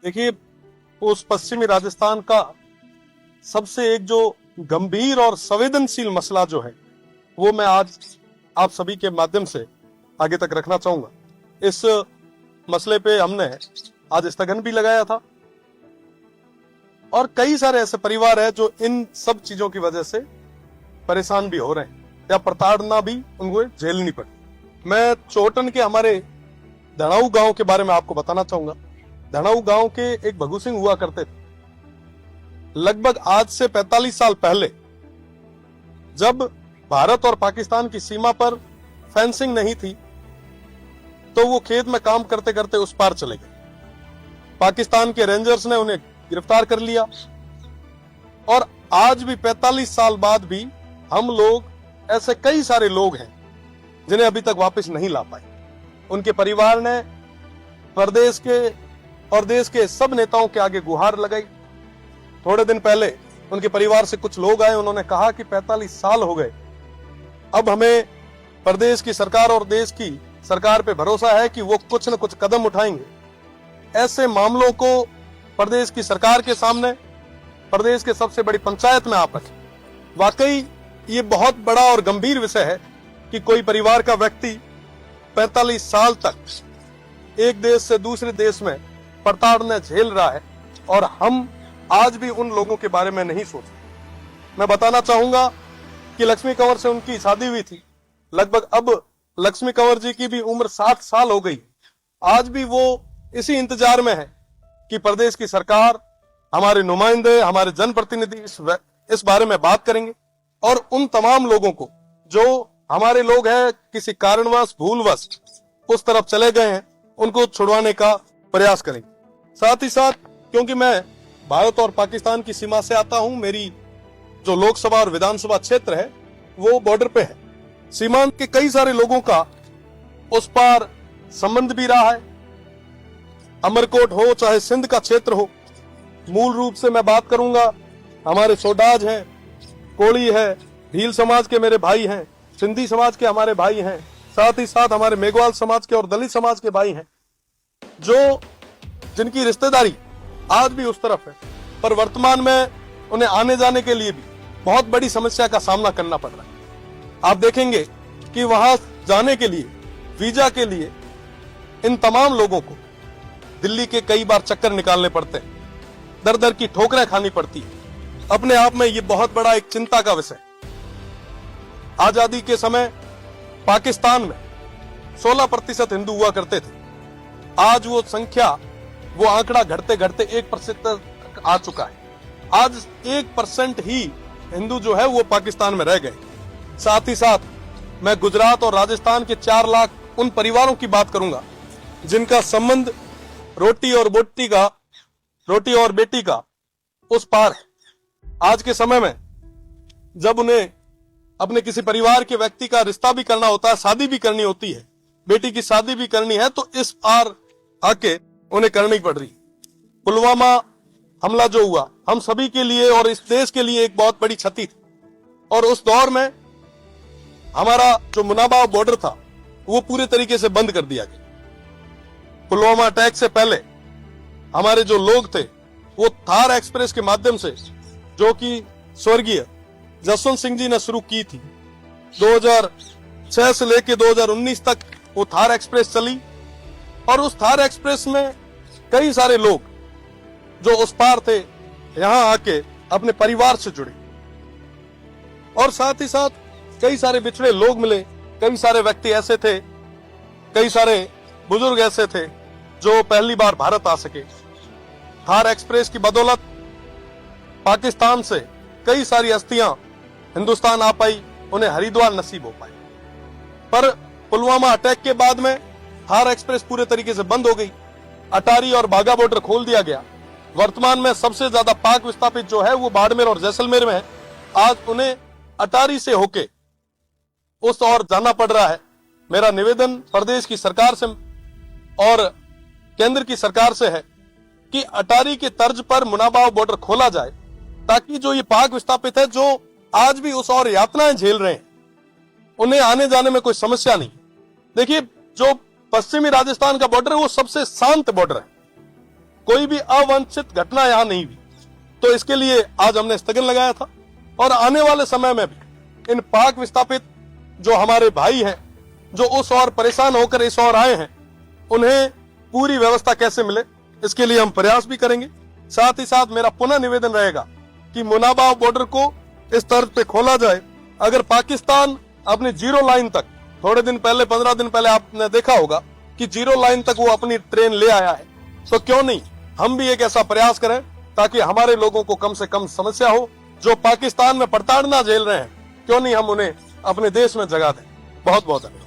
देखिए, उस पश्चिमी राजस्थान का सबसे एक जो गंभीर और संवेदनशील मसला जो है वो मैं आज आप सभी के माध्यम से आगे तक रखना चाहूंगा। इस मसले पे हमने आज स्थगन भी लगाया था और कई सारे ऐसे परिवार हैं जो इन सब चीजों की वजह से परेशान भी हो रहे हैं या प्रताड़ना भी उनको झेलनी पड़ी। मैं चोटन के हमारे धनाऊ गांव के बारे में आपको बताना चाहूंगा। धनाऊ गांव के एक भगू सिंह हुआ करते थे। लगभग आज से 45 साल पहले जब भारत और पाकिस्तान की सीमा पर फेंसिंग नहीं थी तो वो खेत में काम करते करते उस पार चले गए। पाकिस्तान के रेंजर्स ने उन्हें गिरफ्तार कर लिया और आज भी 45 साल बाद भी हम लोग, ऐसे कई सारे लोग हैं जिन्हें अभी तक वापस नहीं ला पाए। उनके परिवार ने प्रदेश के और देश के सब नेताओं के आगे गुहार लगाई। थोड़े दिन पहले उनके परिवार से कुछ लोग आए, उन्होंने कहा कि 45 साल हो गए, अब हमें प्रदेश की सरकार और देश की सरकार पे भरोसा है कि वो कुछ न कुछ कदम उठाएंगे। ऐसे मामलों को प्रदेश की सरकार के सामने, प्रदेश के सबसे बड़ी पंचायत में आप रखें। वाकई ये बहुत बड़ा और गंभीर विषय है कि कोई परिवार का व्यक्ति 45 साल तक एक देश से दूसरे देश में प्रताड़ना झेल रहा है और हम आज भी उन लोगों के बारे में नहीं सोचते। मैं बताना चाहूंगा कि लक्ष्मी कंवर से उनकी शादी हुई थी। लगभग अब लक्ष्मी कंवर जी की भी उम्र 60 साल हो गई। आज भी वो इसी इंतजार में है कि प्रदेश की सरकार, हमारे नुमाइंदे, हमारे जनप्रतिनिधि इस बारे में बात करेंगे और उन तमाम लोगों को जो हमारे लोग हैं किसी कारणवश भूलवश उस तरफ चले गए हैं, उनको छुड़वाने का प्रयास करेंगे। साथ ही साथ क्योंकि मैं भारत और पाकिस्तान की सीमा से आता हूं, मेरी जो लोकसभा और विधानसभा क्षेत्र है वो बॉर्डर पे है। सीमांत के कई सारे लोगों का उस पार संबंध भी रहा है। अमरकोट हो चाहे सिंध का क्षेत्र हो, मूल रूप से मैं बात करूंगा, हमारे सोडाज हैं, कोली है, भील समाज के मेरे भाई हैं, सिंधी समाज के हमारे भाई हैं, साथ ही साथ हमारे मेघवाल समाज के और दलित समाज के भाई हैं, जो जिनकी रिश्तेदारी आज भी उस तरफ है, पर वर्तमान में उन्हें आने जाने के लिए भी बहुत बड़ी समस्या का सामना करना पड़ रहा है। आप देखेंगे कि वहां जाने के लिए, वीजा के लिए इन तमाम लोगों को दिल्ली के कई बार चक्कर निकालने पड़ते हैं, दर दर की ठोकरें खानी पड़ती है। अपने आप में ये बहुत बड़ा एक चिंता का विषय। आजादी के समय पाकिस्तान में 16% हिंदू हुआ करते थे। आज वो संख्या, वो आंकड़ा घटते घटते 1% तक आ चुका है। आज 1% ही हिंदू जो है वो पाकिस्तान में रह गए। साथ ही साथ मैं गुजरात और राजस्थान के 4 लाख उन परिवारों की बात करूंगा जिनका संबंध रोटी और बेटी का उस पार है। आज के समय में जब उन्हें अपने किसी परिवार के व्यक्ति का रिश्ता भी करना होता है, शादी भी करनी होती है, बेटी की शादी भी करनी है, तो इस पार आके उन्हें करनी पड़ रही। पुलवामा हमला जो हुआ हम सभी के लिए और इस देश के लिए एक बहुत बड़ी क्षति थी और उस दौर में हमारा जो मुनाबाव बॉर्डर था वो पूरे तरीके से बंद कर दिया गया। पुलवामा अटैक से पहले हमारे जो लोग थे वो थार एक्सप्रेस के माध्यम से, जो कि स्वर्गीय जसवंत सिंह जी ने शुरू की थी, 2006 से लेकर 2019 तक वो थार एक्सप्रेस चली और उस थार एक्सप्रेस में कई सारे लोग जो उस पार थे यहां आके अपने परिवार से जुड़े और साथ ही साथ कई सारे बिछड़े लोग मिले। कई सारे व्यक्ति ऐसे थे, कई सारे बुजुर्ग ऐसे थे जो पहली बार भारत आ सके। थार एक्सप्रेस की बदौलत पाकिस्तान से कई सारी अस्थियां हिंदुस्तान आ पाई, उन्हें हरिद्वार नसीब हो पाए। पर पुलवामा अटैक के बाद में थार एक्सप्रेस पूरे तरीके से बंद हो गई। अटारी और बाघा बॉर्डर खोल दिया गया। वर्तमान में सबसे ज्यादा पाक विस्थापित जो है वो बाड़मेर और जैसलमेर में है। आज उन्हें अटारी से होके उस ओर जाना पड़ रहा है। मेरा निवेदन प्रदेश की सरकार से और केंद्र की सरकार से है कि अटारी के तर्ज पर मुनाबाव बॉर्डर खोला जाए ताकि जो ये पाक विस्थापित है, जो आज भी उस ओर यातनाएं झेल रहे हैं, उन्हें आने जाने में कोई समस्या नहीं। देखिए, जो पश्चिमी राजस्थान का बॉर्डर है वो सबसे शांत बॉर्डर है। कोई भी अवांछित घटना यहाँ नहीं हुई। तो इसके लिए आज हमने स्थगन लगाया था और आने वाले समय में भी इन पाक विस्थापित जो हमारे भाई हैं, जो उस ओर परेशान होकर इस ओर आए हैं, उन्हें पूरी व्यवस्था कैसे मिले, इसके लिए हम प्रयास भी करेंगे। साथ ही साथ मेरा पुनः निवेदन रहेगा कि मुनाबाव बॉर्डर को इस तर्ज पे खोला जाए। अगर पाकिस्तान अपनी जीरो लाइन तक, थोड़े दिन पहले 15 दिन पहले आपने देखा होगा कि जीरो लाइन तक वो अपनी ट्रेन ले आया है, तो क्यों नहीं हम भी एक ऐसा प्रयास करें ताकि हमारे लोगों को कम से कम समस्या हो। जो पाकिस्तान में प्रताड़ना झेल रहे हैं, क्यों नहीं हम उन्हें अपने देश में जगह दें। बहुत बहुत धन्यवाद।